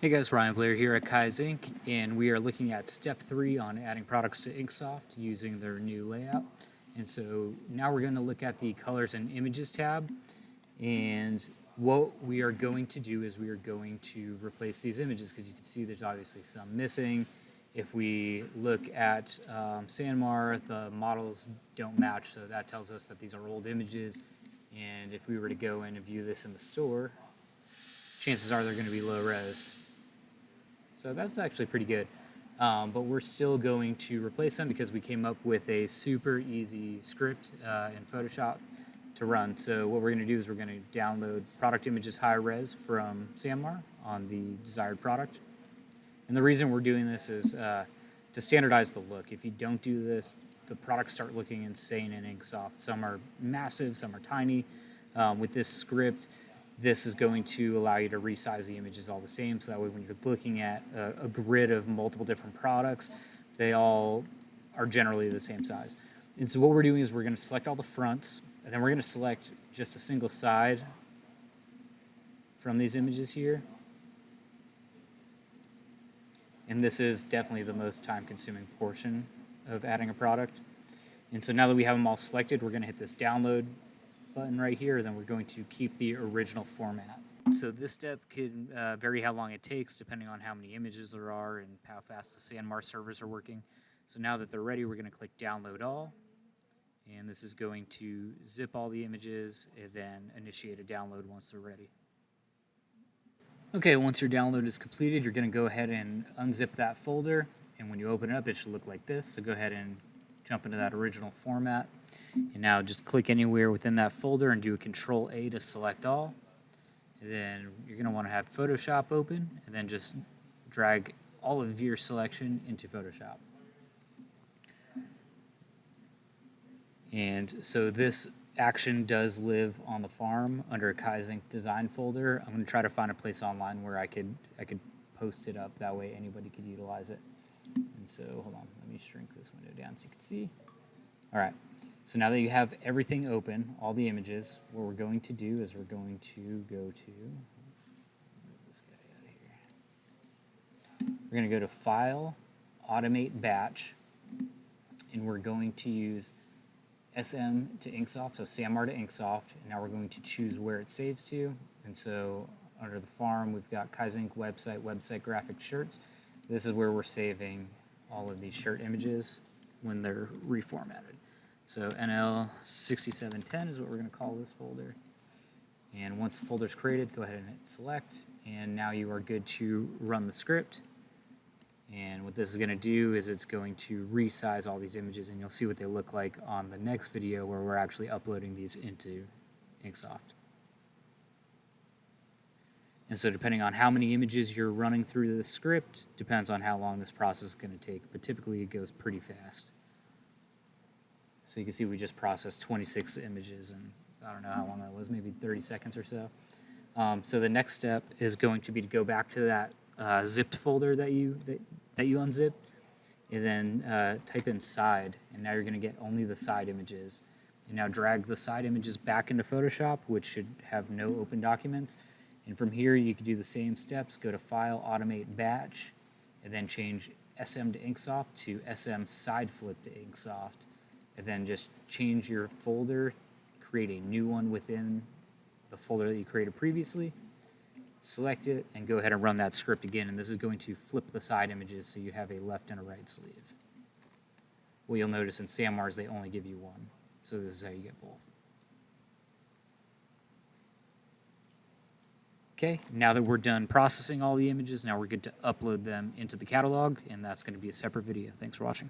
Hey guys, Ryan Blair here at Kaizink, and we are looking at step 3 on adding products to Inksoft using their new layout. And so now we're going to look at the colors and images tab, and what we are going to do is we are going to replace these images because you can see there's obviously some missing. If we look at Sanmar, the models don't match, so that tells us that these are old images. And if we were to go in and view this in the store, chances are they're going to be low res. So that's actually pretty good. But we're still going to replace them because we came up with a super easy script in Photoshop to run. So what we're going to do is we're going to download product images high res from Sanmar on the desired product. And the reason we're doing this is to standardize the look. If you don't do this, the products start looking insane in Inksoft. Some are massive, some are tiny. With this script, this is going to allow you to resize the images all the same, so that way when you're looking at a grid of multiple different products, they all are generally the same size. And so what we're doing is we're going to select all the fronts, and then we're going to select just a single side from these images here. And this is definitely the most time-consuming portion of adding a product. And so now that we have them all selected, we're going to hit this download button right here, then we're going to keep the original format. So this step can vary how long it takes depending on how many images there are and how fast the Sanmar servers are working. So now that they're ready, we're going to click download all, and this is going to zip all the images and then initiate a download once they're ready. Okay, once your download is completed, you're going to go ahead and unzip that folder, and when you open it up, it should look like this. So go ahead and jump into that original format. And now just click anywhere within that folder and do a Control-A to select all. And then you're going to want to have Photoshop open, and then just drag all of your selection into Photoshop. And so this action does live on the farm under a Kaizink design folder. I'm going to try to find a place online where I could post it up. That way anybody could utilize it. And so, hold on, let me shrink this window down so you can see. All right, so now that you have everything open, all the images, what we're going to do is we're going to go to, move this guy out of here. We're going to go to File, Automate Batch, and we're going to use SM to Inksoft, so Sanmar to Inksoft, and now we're going to choose where it saves to. And so under the farm, we've got Kaizink website graphic shirts. This is where we're saving all of these shirt images when they're reformatted. So NL6710 is what we're going to call this folder. And once the folder's created, go ahead and hit select. And now you are good to run the script. And what this is going to do is it's going to resize all these images, and you'll see what they look like on the next video where we're actually uploading these into Inksoft. And so depending on how many images you're running through the script, depends on how long this process is going to take, but typically it goes pretty fast. So you can see we just processed 26 images, and I don't know how long that was, maybe 30 seconds or so. So the next step is going to be to go back to that zipped folder that you unzipped, and then type in side, and now you're going to get only the side images. And now drag the side images back into Photoshop, which should have no open documents. And from here, you can do the same steps. Go to File, Automate Batch, and then change SM to Inksoft to SM Side Flip to Inksoft. And then just change your folder, create a new one within the folder that you created previously, select it, and go ahead and run that script again. And this is going to flip the side images so you have a left and a right sleeve. What you'll notice in Sanmar is they only give you one. So this is how you get both. Okay, now that we're done processing all the images, now we're good to upload them into the catalog, and that's going to be a separate video. Thanks for watching.